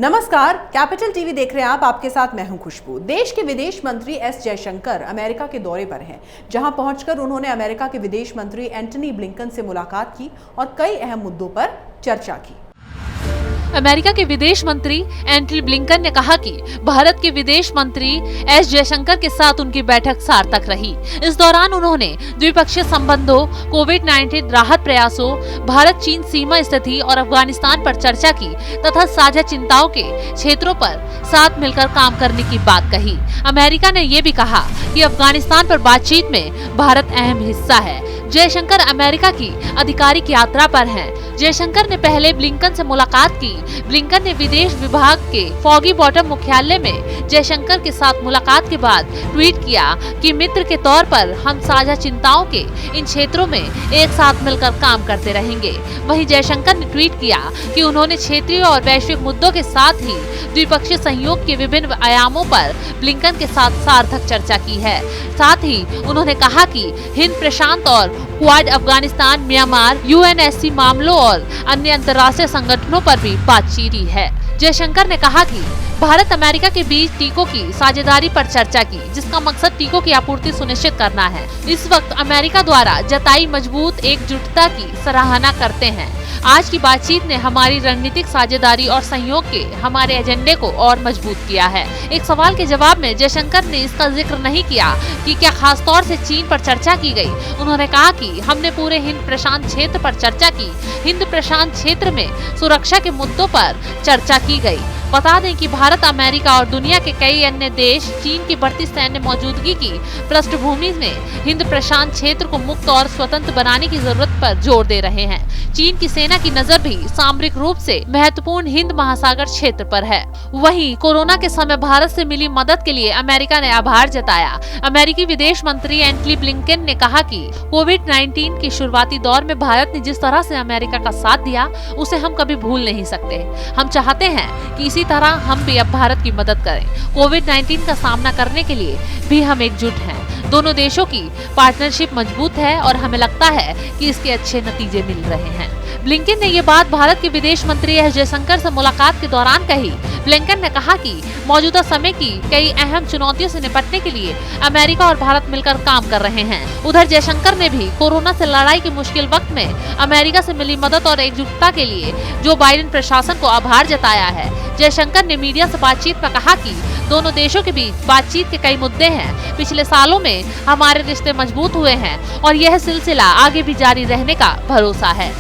नमस्कार, capital TV देख रहे हैं आप। आपके साथ मैं हूं खुशबू। देश के विदेश मंत्री एस जयशंकर अमेरिका के दौरे पर हैं, जहां पहुंचकर उन्होंने अमेरिका के विदेश मंत्री एंटनी ब्लिंकन से मुलाकात की और कई अहम मुद्दों पर चर्चा की। अमेरिका के विदेश मंत्री एंटनी ब्लिंकन ने कहा कि भारत के विदेश मंत्री एस जयशंकर के साथ उनकी बैठक सार्थक रही। इस दौरान उन्होंने द्विपक्षीय संबंधों, कोविड-19 राहत प्रयासों, भारत चीन सीमा स्थिति और अफगानिस्तान पर चर्चा की तथा साझा चिंताओं के क्षेत्रों पर साथ मिलकर काम करने की बात कही। अमेरिका ने ये भी कहा कि अफगानिस्तान पर बातचीत में भारत अहम हिस्सा है। जयशंकर अमेरिका की आधिकारिक यात्रा पर हैं। जयशंकर ने पहले ब्लिंकन से मुलाकात की। ब्लिंकन ने विदेश विभाग के फॉगी बॉटम मुख्यालय में जयशंकर के साथ मुलाकात के बाद ट्वीट किया कि मित्र के तौर पर हम साझा चिंताओं के इन क्षेत्रों में एक साथ मिलकर काम करते रहेंगे। वहीं जयशंकर ने ट्वीट किया कि उन्होंने क्षेत्रीय और वैश्विक मुद्दों के साथ ही द्विपक्षीय सहयोग के विभिन्न आयामों पर ब्लिंकन के साथ सार्थक चर्चा की है। साथ ही उन्होंने कहा कि हिंद प्रशांत और क्वाड, अफगानिस्तान, म्यांमार, यूएनएससी मामलों और अन्य अंतर्राष्ट्रीय संगठनों पर भी बातचीत की है। जयशंकर ने कहा कि भारत अमेरिका के बीच टीकों की साझेदारी पर चर्चा की, जिसका मकसद टीकों की आपूर्ति सुनिश्चित करना है। इस वक्त अमेरिका द्वारा जताई मजबूत एकजुटता की सराहना करते हैं। आज की बातचीत ने हमारी रणनीतिक साझेदारी और सहयोग के हमारे एजेंडे को और मजबूत किया है। एक सवाल के जवाब में जयशंकर ने इसका जिक्र नहीं किया कि क्या खास तौर से चीन पर चर्चा की गई। उन्होंने कहा कि हमने पूरे हिंद प्रशांत क्षेत्र पर चर्चा की। हिंद प्रशांत क्षेत्र में सुरक्षा के मुद्दों पर चर्चा की गई। बता दें कि भारत, अमेरिका और दुनिया के कई अन्य देश चीन की बढ़ती सैन्य मौजूदगी की पृष्ठभूमि में हिंद प्रशांत क्षेत्र को मुक्त और स्वतंत्र बनाने की जरूरत पर जोर दे रहे हैं। चीन की सेना की नजर भी सामरिक रूप से महत्वपूर्ण हिंद महासागर क्षेत्र पर है। वहीं कोरोना के समय भारत से मिली मदद के लिए अमेरिका ने आभार जताया। अमेरिकी विदेश मंत्री एंटनी ब्लिंकन ने कहा कि कोविड-19 के शुरुआती दौर में भारत ने जिस तरह से अमेरिका का साथ दिया, उसे हम कभी भूल नहीं सकते। हम चाहते हैं कि इसी तरह हम भी अब भारत की मदद करें। कोविड-19 का सामना करने के लिए भी हम एकजुट हैं। दोनों देशों की पार्टनरशिप मजबूत है और हमें लगता है कि इसके अच्छे नतीजे मिल रहे हैं। ब्लिंकन ने ये बात भारत के विदेश मंत्री एस जयशंकर से मुलाकात के दौरान कही। ब्लिंकन ने कहा कि मौजूदा समय की कई अहम चुनौतियों से निपटने के लिए अमेरिका और भारत मिलकर काम कर रहे हैं। उधर जयशंकर ने भी कोरोना से लड़ाई के मुश्किल वक्त में अमेरिका से मिली मदद और एकजुटता के लिए जो बाइडेन प्रशासन को आभार जताया है। जयशंकर ने मीडिया से बातचीत में कहा कि दोनों देशों के बीच बातचीत के कई मुद्दे हैं। पिछले सालों में हमारे रिश्ते मजबूत हुए हैं और यह सिलसिला आगे भी जारी रहने का भरोसा है।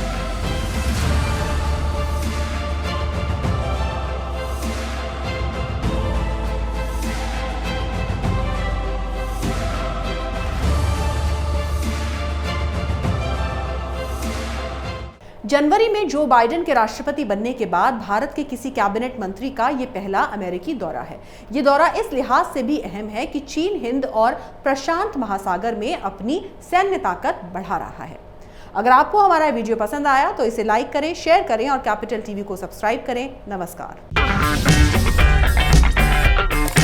जनवरी में जो बाइडेन के राष्ट्रपति बनने के बाद भारत के किसी कैबिनेट मंत्री का ये पहला अमेरिकी दौरा है। ये दौरा इस लिहाज से भी अहम है कि चीन हिंद और प्रशांत महासागर में अपनी सैन्य ताकत बढ़ा रहा है। अगर आपको हमारा वीडियो पसंद आया तो इसे लाइक करें, शेयर करें और कैपिटल टीवी को सब्सक्राइब करें। नमस्कार।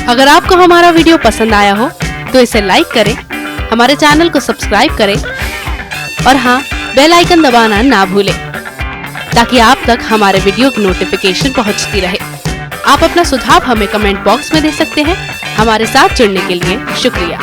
अगर आपको हमारा वीडियो पसंद आया हो तो इसे लाइक करें, हमारे चैनल को सब्सक्राइब करें और हाँ, बेल आइकन दबाना ना भूलें ताकि आप तक हमारे वीडियो की नोटिफिकेशन पहुंचती रहे। आप अपना सुझाव हमें कमेंट बॉक्स में दे सकते हैं। हमारे साथ जुड़ने के लिए शुक्रिया।